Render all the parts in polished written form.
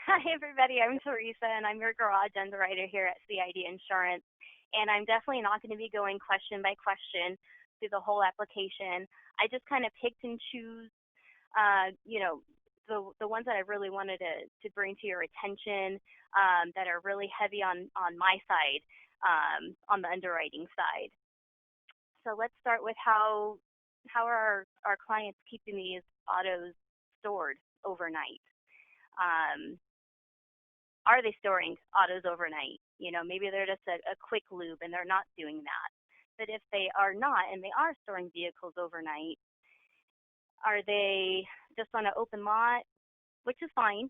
Hi, everybody. I'm Teresa, and I'm your garage underwriter here at CID Insurance. And I'm definitely not going to be going question by question through the whole application. I just kind of picked and choose, uh, you know, the ones that I really wanted to bring to your attention that are really heavy on my side, on the underwriting side. So let's start with how are our clients keeping these autos stored overnight? Um, are they storing autos overnight? Maybe they're just a quick lube and they're not doing that. But if they are not and they are storing vehicles overnight, are they just on an open lot, which is fine,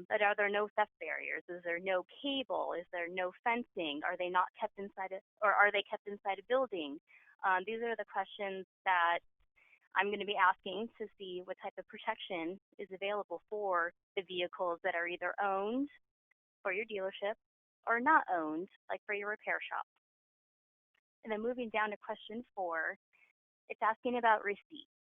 but are there no theft barriers? Is there no cable? Is there no fencing? Are they not kept inside or are they kept inside a building? These are the questions that I'm going to be asking to see what type of protection is available for the vehicles that are either owned for your dealership or not owned, like for your repair shop. And then moving down to question 4, it's asking about receipts.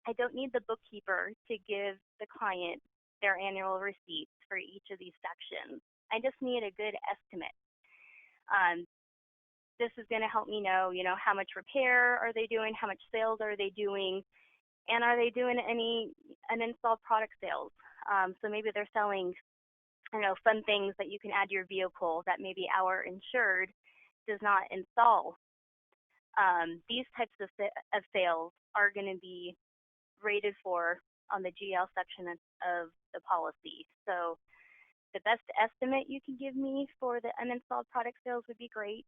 I don't need the bookkeeper to give the client their annual receipts for each of these sections. I just need a good estimate. This is going to help me know, how much repair are they doing, how much sales are they doing, and are they doing any uninstalled product sales? So maybe they're selling, fun things that you can add to your vehicle that maybe our insured does not install. These types of sales are going to be rated for on the GL section of the policy. So the best estimate you can give me for the uninstalled product sales would be great.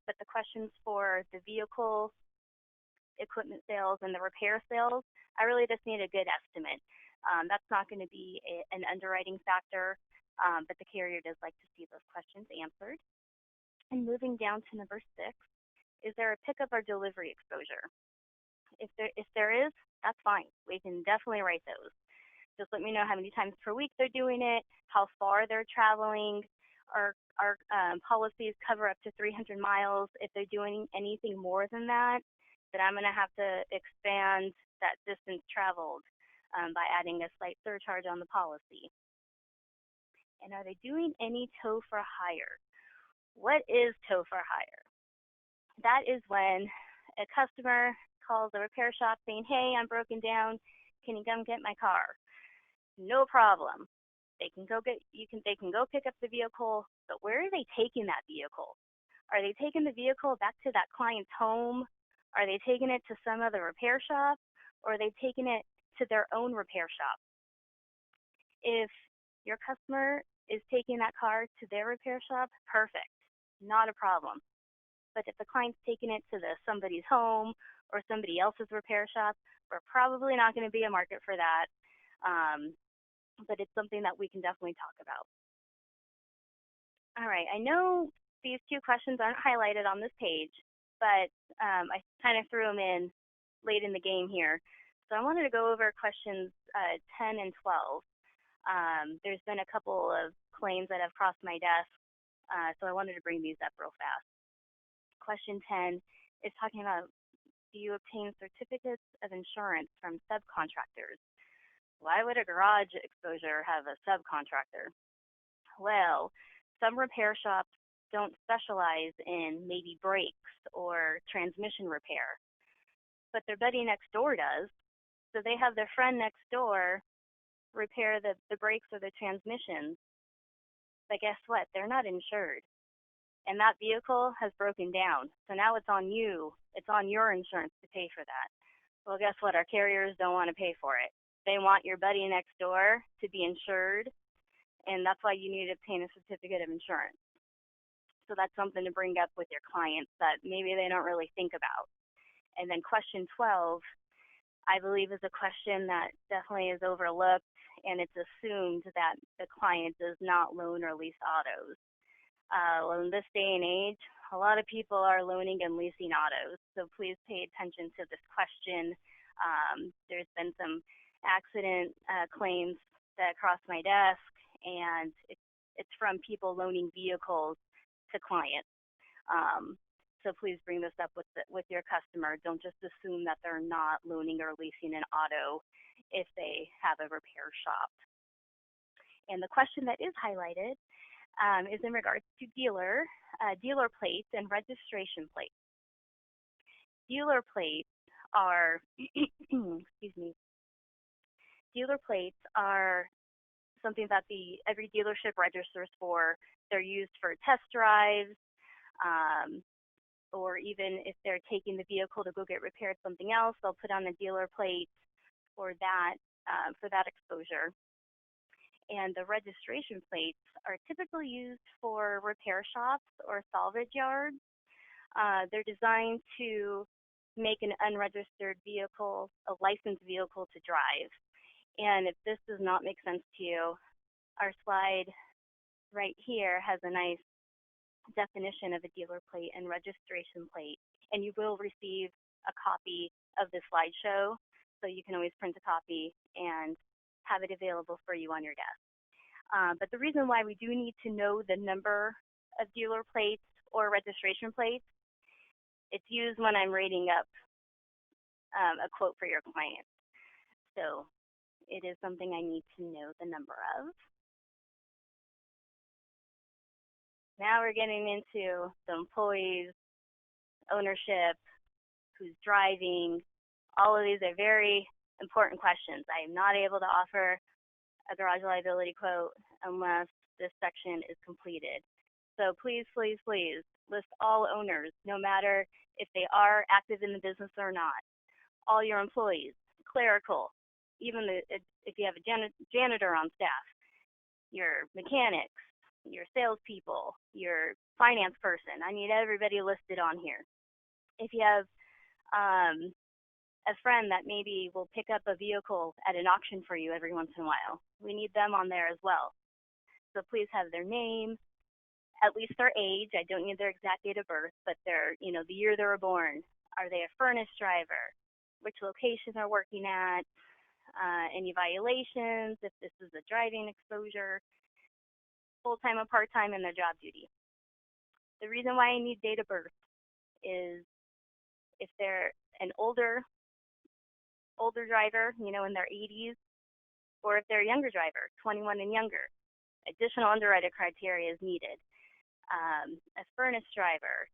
But the questions for the vehicle, equipment sales, and the repair sales, I really just need a good estimate. That's not going to be an underwriting factor, but the carrier does like to see those questions answered. And moving down to number 6, is there a pickup or delivery exposure? If there is, that's fine. We can definitely write those. Just let me know how many times per week they're doing it, how far they're traveling. Our policies cover up to 300 miles. If they're doing anything more than that, then I'm going to have to expand that distance traveled by adding a slight surcharge on the policy. And are they doing any tow for hire? What is tow for hire? That is when a customer calls the repair shop saying, hey, I'm broken down. Can you come get my car? No problem. They can go pick up the vehicle, but where are they taking that vehicle? Are they taking the vehicle back to that client's home? Are they taking it to some other repair shop? Or are they taking it to their own repair shop? If your customer is taking that car to their repair shop, perfect, not a problem. But if the client's taking it to somebody's home or somebody else's repair shop, we're probably not going to be a market for that. But it's something that we can definitely talk about. All right, I know these 2 questions aren't highlighted on this page, but I kind of threw them in late in the game here. So I wanted to go over questions 10 and 12. There's been a couple of claims that have crossed my desk, so I wanted to bring these up real fast. Question 10 is talking about, do you obtain certificates of insurance from subcontractors? Why would a garage exposure have a subcontractor? Well, some repair shops don't specialize in maybe brakes or transmission repair, but their buddy next door does. So they have their friend next door repair the brakes or the transmissions. But guess what? They're not insured. And that vehicle has broken down. So now it's on you. It's on your insurance to pay for that. Well, guess what? Our carriers don't want to pay for it. They want your buddy next door to be insured, and that's why you need to obtain a certificate of insurance. So that's something to bring up with your clients that maybe they don't really think about. And then question 12, I believe, is a question that definitely is overlooked, and it's assumed that the client does not loan or lease autos. Well, in this day and age, a lot of people are loaning and leasing autos, so please pay attention to this question. There's been some accident claims that crossed my desk, and it's from people loaning vehicles to clients. So please bring this up with your customer. Don't just assume that they're not loaning or leasing an auto if they have a repair shop. And the question that is highlighted is in regards to dealer plates and registration plates. Dealer plates are, excuse me, dealer plates are something that every dealership registers for. They're used for test drives, or even if they're taking the vehicle to go get repaired something else, they'll put on a dealer plate for that exposure. And the registration plates are typically used for repair shops or salvage yards. They're designed to make an unregistered vehicle a licensed vehicle to drive. And if this does not make sense to you, our slide right here has a nice definition of a dealer plate and registration plate, and you will receive a copy of the slideshow, so you can always print a copy and have it available for you on your desk. But the reason why we do need to know the number of dealer plates or registration plates, it's used when I'm writing up a quote for your client. So it is something I need to know the number of. Now we're getting into the employees, ownership, who's driving. All of these are very important questions. I am not able to offer a garage liability quote unless this section is completed. So please, please, please list all owners, no matter if they are active in the business or not. All your employees, clerical, even if you have a janitor on staff, your mechanics, your salespeople, your finance person. I need everybody listed on here. If you have a friend that maybe will pick up a vehicle at an auction for you every once in a while, we need them on there as well. So please have their name, at least their age. I don't need their exact date of birth, but the year they were born. Are they a furnished driver? Which location they're working at? Any violations, if this is a driving exposure, full-time or part-time in their job duty. The reason why I need date of birth is if they're an older driver, in their 80s, or if they're a younger driver, 21 and younger, additional underwriting criteria is needed. A furnished driver,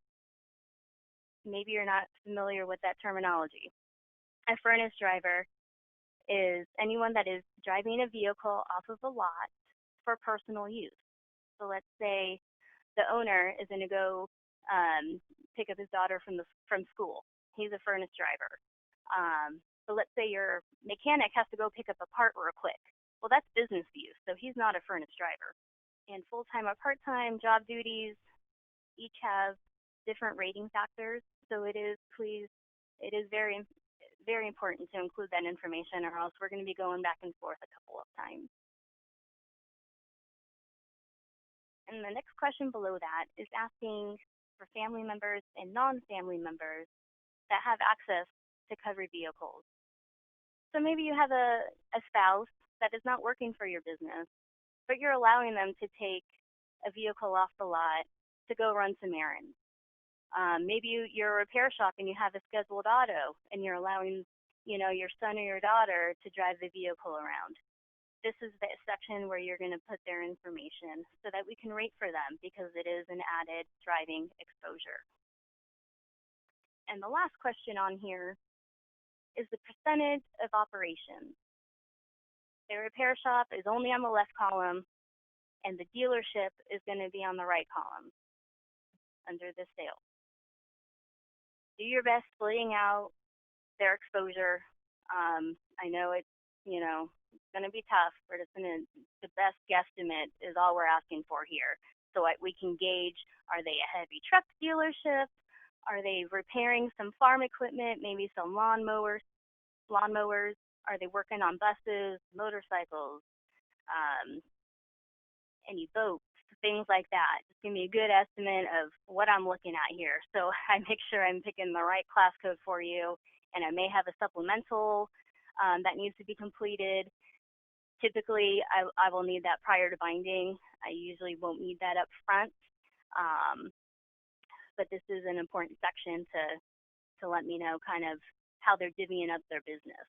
maybe you're not familiar with that terminology. A furnished driver is anyone that is driving a vehicle off of a lot for personal use. So let's say the owner is going to go pick up his daughter from school. He's a furnished driver. So let's say your mechanic has to go pick up a part real quick. Well, that's business use, so he's not a furnished driver. And full-time or part-time job duties each have different rating factors. So it is very, very important to include that information, or else we're going to be going back and forth a couple of times. And the next question below that is asking for family members and non-family members that have access to covered vehicles. So maybe you have a spouse that is not working for your business, but you're allowing them to take a vehicle off the lot to go run some errands. Maybe you're a repair shop and you have a scheduled auto, and you're allowing your son or your daughter to drive the vehicle around. This is the section where you're going to put their information so that we can rate for them, because it is an added driving exposure. And the last question on here is the percentage of operations. The repair shop is only on the left column, and the dealership is going to be on the right column under the sales. Do your best splitting out their exposure. I know it's going to be tough, but the best guesstimate is all we're asking for here. So we can gauge, are they a heavy truck dealership? Are they repairing some farm equipment, maybe some lawnmowers? Are they working on buses, motorcycles, any boats, things like that? Just give me a good estimate of what I'm looking at here, so I make sure I'm picking the right class code for you. And I may have a supplemental that needs to be completed. Typically, I will need that prior to binding. I usually won't need that up front, but this is an important section to let me know kind of how they're divvying up their business.